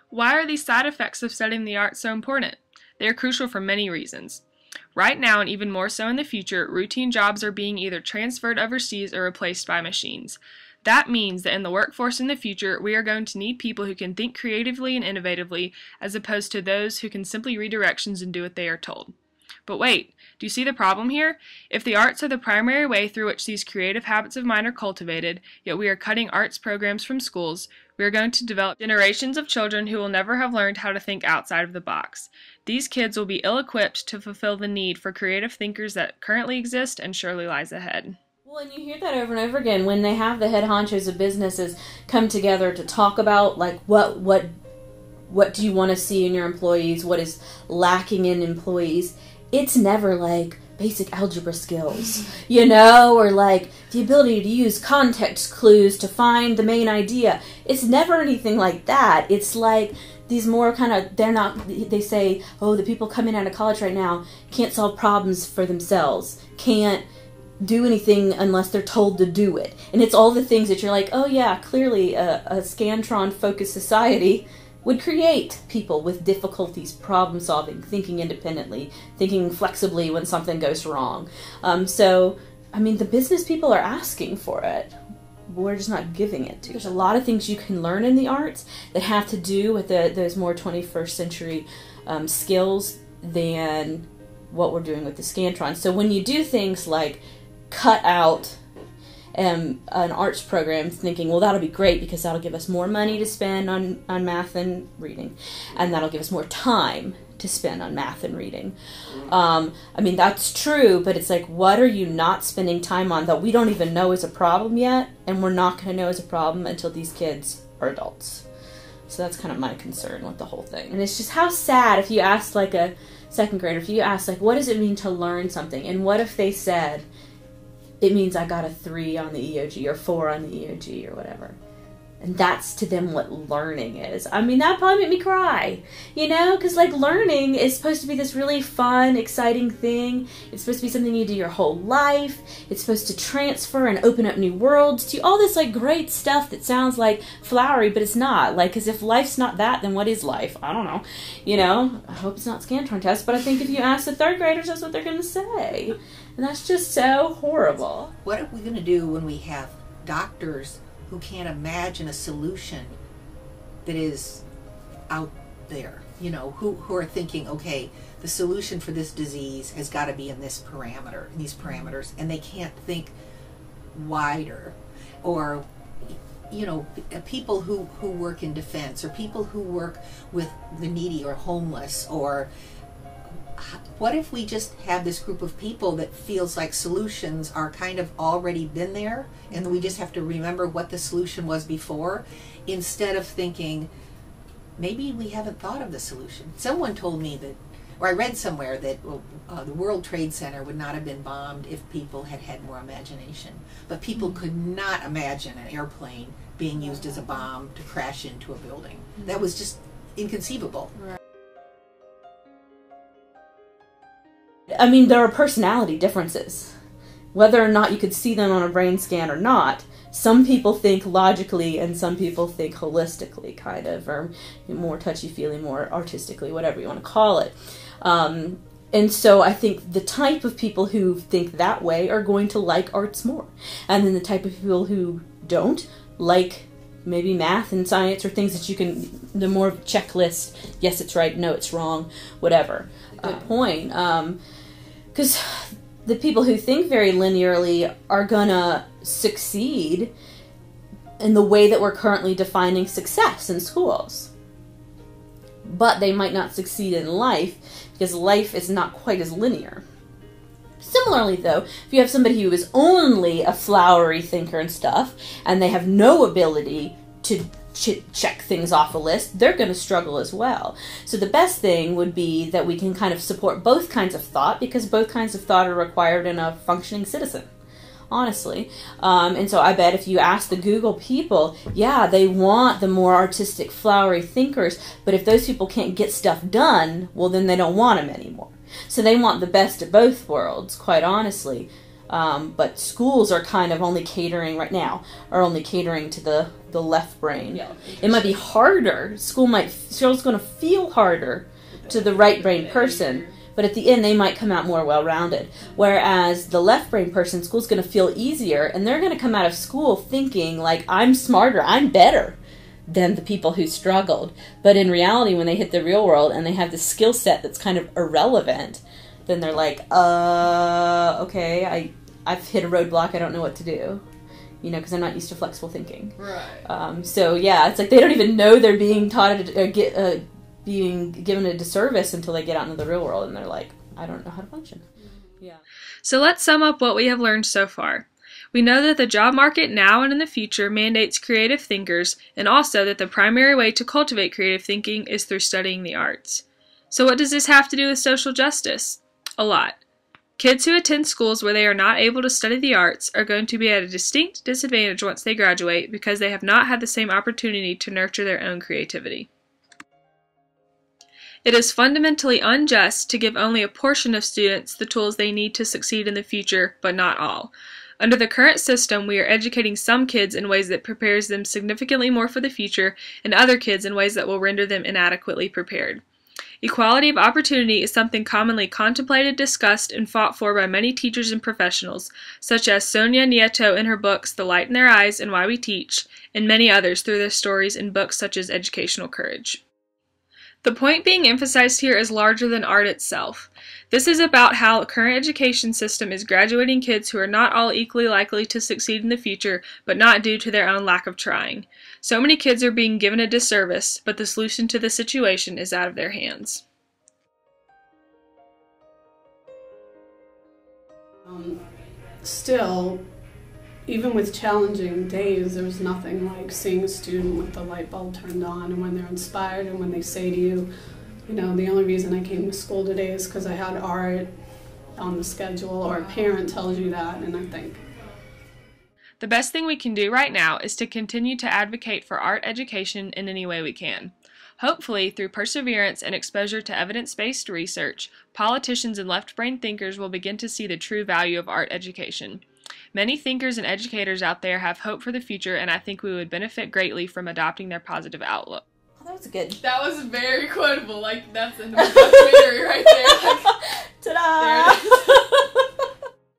Why are these side effects of studying the arts so important? They are crucial for many reasons. Right now, and even more so in the future, routine jobs are being either transferred overseas or replaced by machines. That means that in the workforce in the future, we are going to need people who can think creatively and innovatively, as opposed to those who can simply read directions and do what they are told. But wait, do you see the problem here? If the arts are the primary way through which these creative habits of mine are cultivated, yet we are cutting arts programs from schools, we are going to develop generations of children who will never have learned how to think outside of the box. These kids will be ill-equipped to fulfill the need for creative thinkers that currently exist and surely lies ahead. Well, and you hear that over and over again when they have the head honchos of businesses come together to talk about, like, what do you want to see in your employees, what is lacking in employees. It's never like basic algebra skills, or like the ability to use context clues to find the main idea. It's never anything like that. It's like these more kind of, they say, oh, the people coming out of college right now can't solve problems for themselves, can't do anything unless they're told to do it. And it's all the things that you're like, oh yeah, clearly a Scantron-focused society would create people with difficulties problem solving, thinking independently, thinking flexibly when something goes wrong. So, I mean, the business people are asking for it. We're just not giving it to. There's a lot of things you can learn in the arts that have to do with those more 21st century skills than what we're doing with the Scantron. So when you do things like cut out an arts program, thinking, well, that'll be great because that'll give us more money to spend on math and reading, and that'll give us more time to spend on math and reading. I mean, that's true, but it's like, what are you not spending time on that we don't even know is a problem yet, and we're not going to know is a problem until these kids are adults? So that's kind of my concern with the whole thing. And it's just how sad if you asked like a second grader, if you asked like, what does it mean to learn something? And what if they said, it means I got a 3 on the EOG or 4 on the EOG or whatever. And that's to them what learning is. I mean, that probably made me cry, because like learning is supposed to be this really fun, exciting thing. It's supposed to be something you do your whole life. It's supposed to transfer and open up new worlds to all this like great stuff that sounds like flowery, but it's not. Like, because if life's not that, then what is life? I don't know. I hope it's not Scantron test, but I think if you ask the third graders, that's what they're going to say. And that's just so horrible. What are we going to do when we have doctors who can't imagine a solution that is out there, who are thinking, okay, the solution for this disease has got to be in these parameters, and they can't think wider? Or, people who work in defense, or people who work with the needy or homeless, or what if we just have this group of people that feels like solutions are kind of already been there, and we just have to remember what the solution was before, instead of thinking, maybe we haven't thought of the solution. Someone told me that, or I read somewhere that the World Trade Center would not have been bombed if people had had more imagination. But people could not imagine an airplane being used as a bomb to crash into a building. That was just inconceivable. Right. I mean, there are personality differences. Whether or not you could see them on a brain scan or not, some people think logically and some people think holistically, kind of, or more touchy-feely, more artistically, whatever you want to call it. And so I think the type of people who think that way are going to like arts more. And then the type of people who don't like maybe math and science, or things that you can, the more checklist, yes, it's right, no, it's wrong, whatever. Good point. Because the people who think very linearly are gonna succeed in the way that we're currently defining success in schools. But they might not succeed in life, because life is not quite as linear. Similarly, though, if you have somebody who is only a flowery thinker and stuff, and they have no ability to check things off a list, they're going to struggle as well. So the best thing would be that we can kind of support both kinds of thought, because both kinds of thought are required in a functioning citizen, honestly. And so I bet if you ask the Google people, yeah, they want the more artistic, flowery thinkers, but if those people can't get stuff done, well, then they don't want them anymore. So they want the best of both worlds, quite honestly. But schools are kind of only catering right now, are only catering to the the left brain. Yeah, it might be harder. School's going to feel harder to the right brain person, but at the end they might come out more well-rounded. Whereas the left brain person, school's going to feel easier, and they're going to come out of school thinking like, I'm smarter, I'm better than the people who struggled. But in reality, when they hit the real world and they have the skill set that's kind of irrelevant, then they're like, okay, I've hit a roadblock, I don't know what to do. You know, because I'm not used to flexible thinking. Right. So yeah, it's like they don't even know they're being taught being given a disservice until they get out into the real world, and they're like, I don't know how to function. Yeah. So let's sum up what we have learned so far. We know that the job market now and in the future mandates creative thinkers, and also that the primary way to cultivate creative thinking is through studying the arts. So what does this have to do with social justice? A lot. Kids who attend schools where they are not able to study the arts are going to be at a distinct disadvantage once they graduate because they have not had the same opportunity to nurture their own creativity. It is fundamentally unjust to give only a portion of students the tools they need to succeed in the future, but not all. Under the current system, we are educating some kids in ways that prepares them significantly more for the future, and other kids in ways that will render them inadequately prepared. Equality of opportunity is something commonly contemplated, discussed, and fought for by many teachers and professionals, such as Sonia Nieto in her books The Light in Their Eyes and Why We Teach, and many others through their stories in books such as Educational Courage. The point being emphasized here is larger than art itself. This is about how the current education system is graduating kids who are not all equally likely to succeed in the future, but not due to their own lack of trying. So many kids are being given a disservice, but the solution to the situation is out of their hands. Still, even with challenging days, there's nothing like seeing a student with the light bulb turned on, and when they're inspired and when they say to you, you know, the only reason I came to school today is because I had art on the schedule, or a parent tells you that, and I think the best thing we can do right now is to continue to advocate for art education in any way we can. Hopefully, through perseverance and exposure to evidence-based research, politicians and left-brain thinkers will begin to see the true value of art education. Many thinkers and educators out there have hope for the future, and I think we would benefit greatly from adopting their positive outlook. Oh, that was good. That was very quotable. Like, that's in the documentary right there. Like, ta-da!